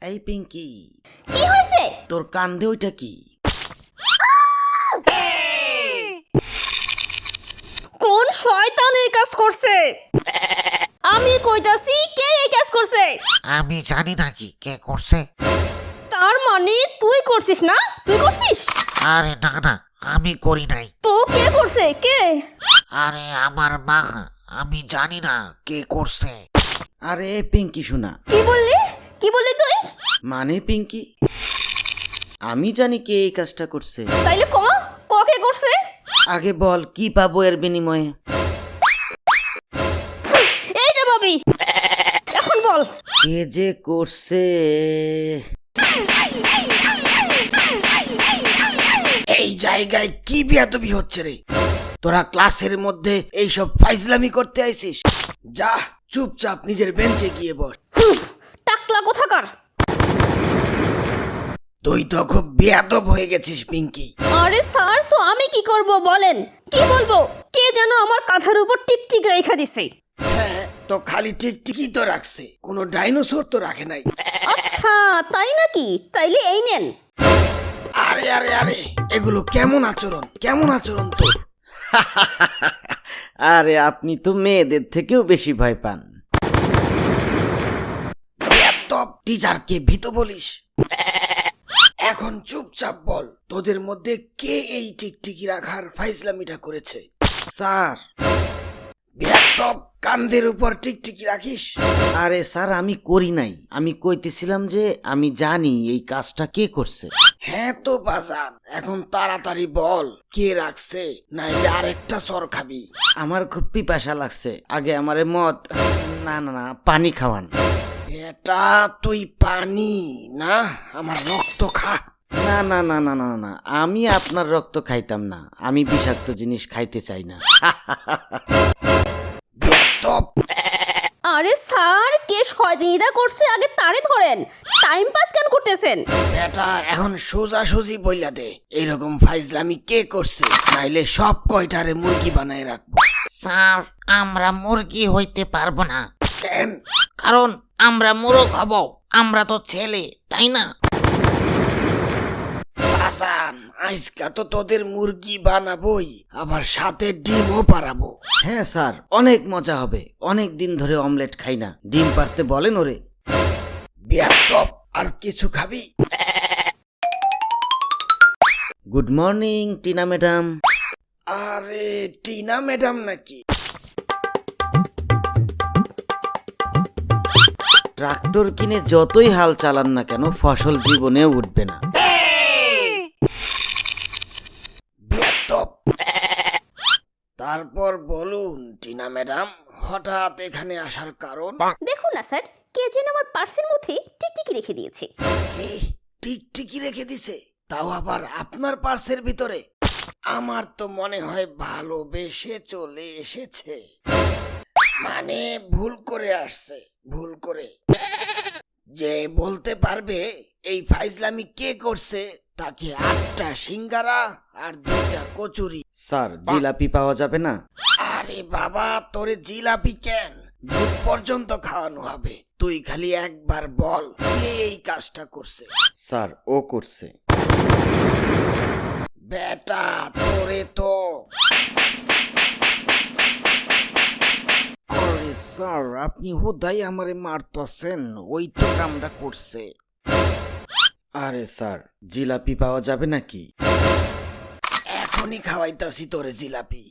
এই পিঙ্কি, কি হয়েছে? তোর কান্দে ওইটা কি? কোন শয়তান এই কাজ করছে? আমি কইতাছি কে এই কাজ করছে? আমি জানি নাকি কে করছে। তার মানে তুই করছিস না? তুই করছিস? আরে না না, আমি করি নাই। তো কে করছে? কে? আরে আমার মা। আমি জানি না কে করছে। আরে পিঙ্কি শোনা। কি বললি? কি বললি তুই? মানে পিঙ্কি, আমি জানি কে এই কাজটা করছে। তাইলে ক কে করছে? আগে বল কি পাবো এর বিনিময়ে। এই যে ভাবি, এখন বল। কে যে করছে? এই জায়গায় কি বিয়াদবি হচ্ছে রে? তোরা ক্লাসের মধ্যে এইসব ফাইজলামি করতে আইছিস? যা চুপচাপ নিজের বেঞ্চে গিয়ে বস। টাকলা কোথাকার? তুই তো খুব বেয়াদব হয়ে গেছিস পিঙ্কি। আরে স্যার, তো আমি কি করব বলেন? কি বলবো? কে যেন আমার কাঁথার উপর টিকটিক রেখা দিছে। হ্যাঁ, তো খালি টিকটিকি তো রাখছে, কোনো ডাইনোসর তো রাখে নাই। আচ্ছা তাই নাকি? তাইলে এই নেন। আরে আরে আরে, এগুলো কেমন আচরণ, কেমন আচরণ তোর? আরে আপনি তো মেয়েদের থেকেও বেশি ভয় পান। টিচারকে ভীত বলিস? এখন চুপচাপ বল, তোদের মধ্যে কে এই টিকটিকি রাখার ফাইজলামিটা করেছে? স্যার। বেয়াদব, কান্দের উপর টিকটিকি রাখিস? আরে স্যার, আমি করি নাই। আমি কইতেছিলাম যে আমি জানি এই কাজটা কে করছে। হ্যাঁ তো বাজান, এখন তাড়াতাড়ি বল কে রাখছে, নাইলে আরেকটা সর খাবি। আমার খুব পিপাসা লাগছে, আগে আমারে মদ, না না না, পানি খাওয়ান। এটা তুই পানি না, আমার রক্ত খা। না না না না না না, আমি আপনার রক্ত খাইতাম না, আমি বিষাক্ত জিনিস খাইতে চাই না। আরে স্যার, কে শয়তানিটা করছে আগে তারে ধরেন। টাইম পাস কেন করতেছেন? বেটা এখন সোজাসুজি বইলা দে, এইরকম ফাইজলামি কে করছে, নাইলে সব কয়টারে মুরগি বানায় রাখবো। স্যার, আমরা মুরগি হইতে পারবো না। কেন? কারণ আমরা মোরগ হব। আমরা তো ছেলে, তাই না? বাজান, আজকা তো তোদের মুরগি বানাবোই, আবার সাথে ডিমও পারাবো। হ্যাঁ স্যার, অনেক মজা হবে। অনেক দিন ধরে অমলেট খাই না, ডিম পারতে বলেন ওরে। বিয়াদব, আর কিছু খাবি? Good morning Tina madam. আরে টিনা ম্যাডাম নাকি? ট্রাক্টর কিনে যতই হাল চালান না কেন, ফসল জীবনেও উঠবে না। তারপর বলুন টিনা ম্যাডাম, হঠাৎ এখানে আসার কারণ? দেখুন না স্যার, কে যেন আমার পার্সের মধ্যে টিকটিকি রেখে দিয়েছে। টিকটিকি রেখে দিছে? তাও আবার আপনার পার্সের ভিতরে? আমার তো মনে হয় ভালোবেসে চলে এসেছে, মানে ভুল করে আসছে, ভুল করে। যে বলতে পারবে এই ফাইজলামি কে করছে, তাকে 8টা সিঙ্গারা আর 2টা কচুরি। স্যার, জিলাপি পাওয়া যাবে না? আরে বাবা, তোরে জিলাপি কেন, দুধ পর্যন্ত খাওয়ানো হবে। তুই খালি একবার বল কে এই কাজটা করছে। স্যার, ও করছে। বেটা তোরে তো, আরে স্যার, আপনি হুদাই আমারে মারতেছেন, ওই তো কামটা করছে। আরে স্যার, জিলাপি পাওয়া যাবে নাকি? এখনই খাওয়াইতাছি তোরে জিলাপি।